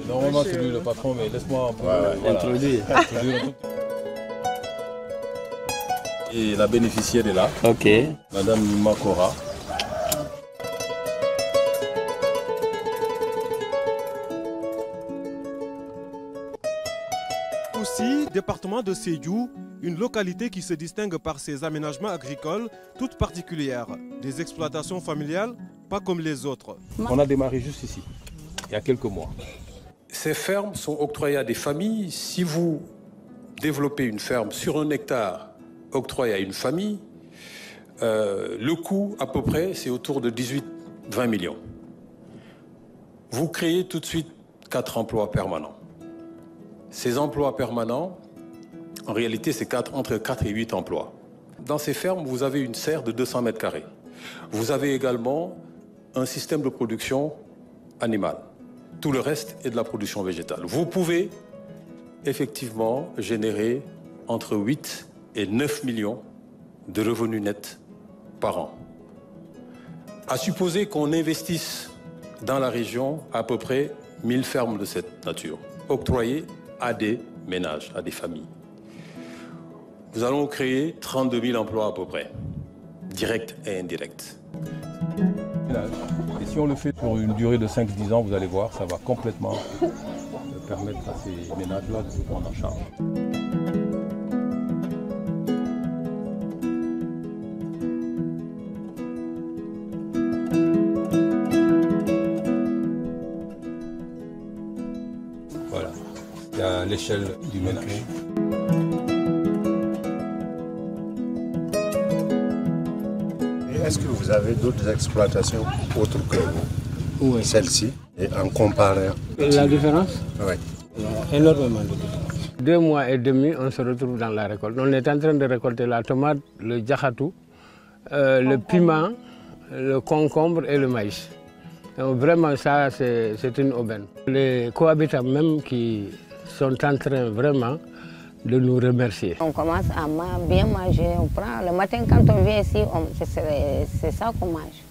Normalement, c'est lui le patron, mais laisse-moi un peu introduire. Et la bénéficiaire est là. Ok. Madame Makora. Aussi, département de Sédhiou, une localité qui se distingue par ses aménagements agricoles toutes particulières. Des exploitations familiales, pas comme les autres. On a démarré juste ici, il y a quelques mois. Ces fermes sont octroyées à des familles. Si vous développez une ferme sur 1 hectare octroyé à une famille, le coût à peu près, c'est autour de 18-20 millions. Vous créez tout de suite 4 emplois permanents. Ces emplois permanents, en réalité, c'est entre 4 et 8 emplois. Dans ces fermes, vous avez une serre de 200 mètres carrés. Vous avez également un système de production animale. Tout le reste est de la production végétale. Vous pouvez effectivement générer entre 8 et 9 millions de revenus nets par an. À supposer qu'on investisse dans la région à peu près 1000 fermes de cette nature, octroyées à des ménages, à des familles. Nous allons créer 32 000 emplois à peu près, directs et indirects. Et si on le fait pour une durée de 5-10 ans, vous allez voir, ça va complètement permettre à ces ménages-là de se prendre en charge. Voilà, il y a l'échelle du ménage. Est-ce que vous avez d'autres exploitations autres que celle-ci et en comparant? La différence? Oui. Énormément de différence. 2 mois et demi, on se retrouve dans la récolte. On est en train de récolter la tomate, le djahatou, le piment, le concombre et le maïs. Donc vraiment, ça, c'est une aubaine. Les cohabitants même qui sont en train vraiment de nous remercier. On commence à bien manger, on prend. Le matin, quand on vient ici, c'est ça qu'on mange.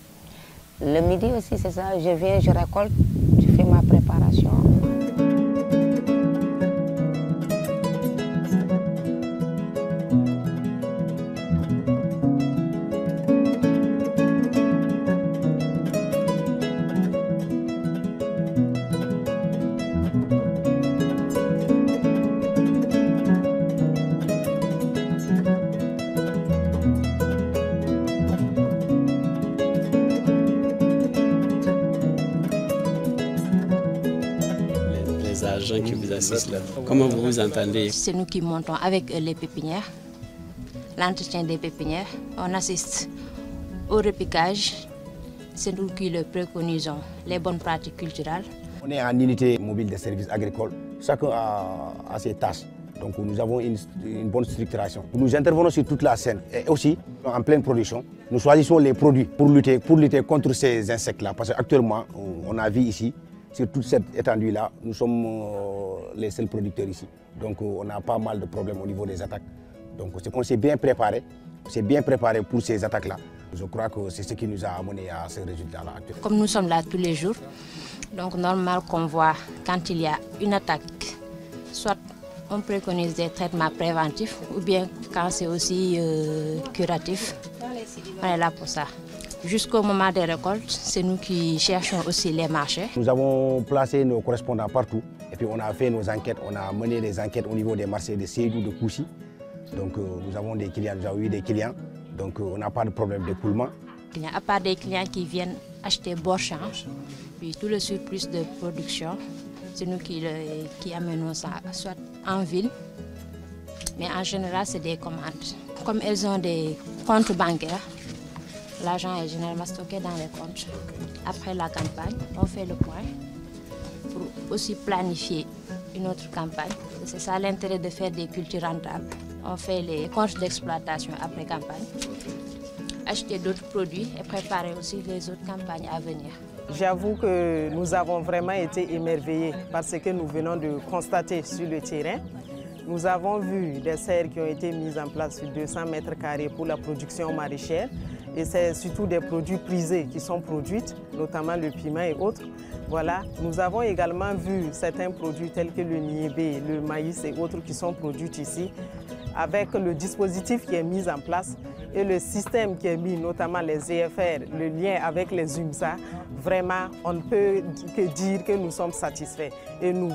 Le midi aussi, c'est ça. Je viens, je récolte, je fais ma préparation. Agents qui vous assistent là. Comment vous vous entendez? C'est nous qui montons avec les pépinières, l'entretien des pépinières. On assiste au repiquage. C'est nous qui le préconisons, les bonnes pratiques culturelles. On est en unité mobile des services agricoles. Chacun a ses tâches. Donc nous avons une bonne structuration. Nous intervenons sur toute la scène et aussi en pleine production. Nous choisissons les produits pour lutter contre ces insectes-là. Parce qu'actuellement, on a vu ici, sur toute cette étendue-là, nous sommes les seuls producteurs ici. Donc on a pas mal de problèmes au niveau des attaques. Donc on s'est bien préparé. Pour ces attaques-là. Je crois que c'est ce qui nous a amené à ce résultat-là. Comme nous sommes là tous les jours, donc normal qu'on voit quand il y a une attaque, soit on préconise des traitements préventifs ou bien quand c'est aussi curatif. On est là pour ça. Jusqu'au moment des récoltes, c'est nous qui cherchons aussi les marchés. Nous avons placé nos correspondants partout et puis on a fait nos enquêtes, on a mené des enquêtes au niveau des marchés de Sédhiou, de Kouchi. Donc nous avons des clients, nous avons eu des clients, donc on n'a pas de problème d'écoulement. À part des clients qui viennent acheter Borchamp, puis tout le surplus de production, c'est nous qui amenons ça, soit en ville, mais en général c'est des commandes. Comme elles ont des comptes bancaires, l'argent est généralement stocké dans les comptes. Après la campagne, on fait le point pour aussi planifier une autre campagne. C'est ça l'intérêt de faire des cultures rentables. On fait les comptes d'exploitation après campagne, acheter d'autres produits et préparer aussi les autres campagnes à venir. J'avoue que nous avons vraiment été émerveillés par ce que nous venons de constater sur le terrain. Nous avons vu des serres qui ont été mises en place sur 200 mètres carrés pour la production maraîchère Et c'est surtout des produits prisés qui sont produits, notamment le piment et autres. Voilà. Nous avons également vu certains produits tels que le niébé, le maïs et autres qui sont produits ici, avec le dispositif qui est mis en place et le système qui est mis, notamment les EFR, le lien avec les UMSA. Vraiment, on ne peut que dire que nous sommes satisfaits. Et nous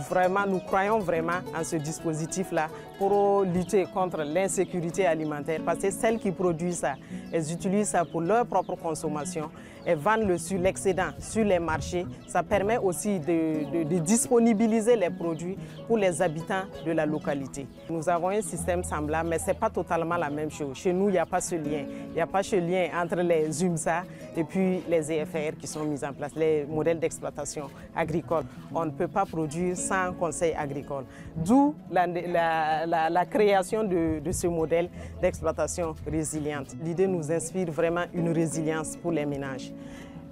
croyons vraiment en ce dispositif-là pour lutter contre l'insécurité alimentaire. Parce que celles qui produisent ça, elles utilisent ça pour leur propre consommation. Elles vendent sur l'excédent sur les marchés. Ça permet aussi de disponibiliser les produits pour les habitants de la localité. Nous avons un système semblable, mais ce n'est pas totalement la même chose. Chez nous, il n'y a pas ce lien. Il n'y a pas ce lien entre les UMSA et puis les EFR qui sont mis en place, les modèles d'exploitation agricole. On ne peut pas produire sans conseil agricole. D'où la création de ce modèle d'exploitation résiliente. L'idée nous inspire vraiment une résilience pour les ménages.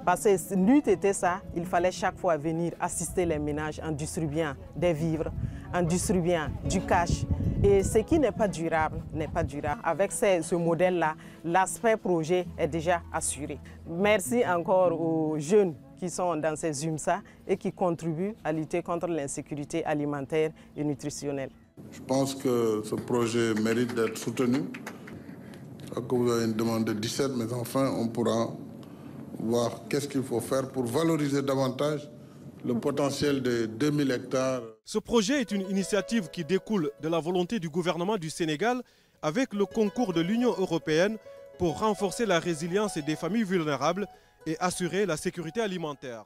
Parce que n'eût été ça, il fallait chaque fois venir assister les ménages en distribuant des vivres, en distribuant du cash. Et ce qui n'est pas durable, n'est pas durable. Avec ce modèle-là, l'aspect projet est déjà assuré. Merci encore aux jeunes qui sont dans ces UMSA et qui contribuent à lutter contre l'insécurité alimentaire et nutritionnelle. Je pense que ce projet mérite d'être soutenu. Que vous avez une demande de 17, mais enfin, on pourra voir qu'est-ce qu'il faut faire pour valoriser davantage le potentiel de 2000 hectares. Ce projet est une initiative qui découle de la volonté du gouvernement du Sénégal avec le concours de l'Union européenne pour renforcer la résilience des familles vulnérables et assurer la sécurité alimentaire.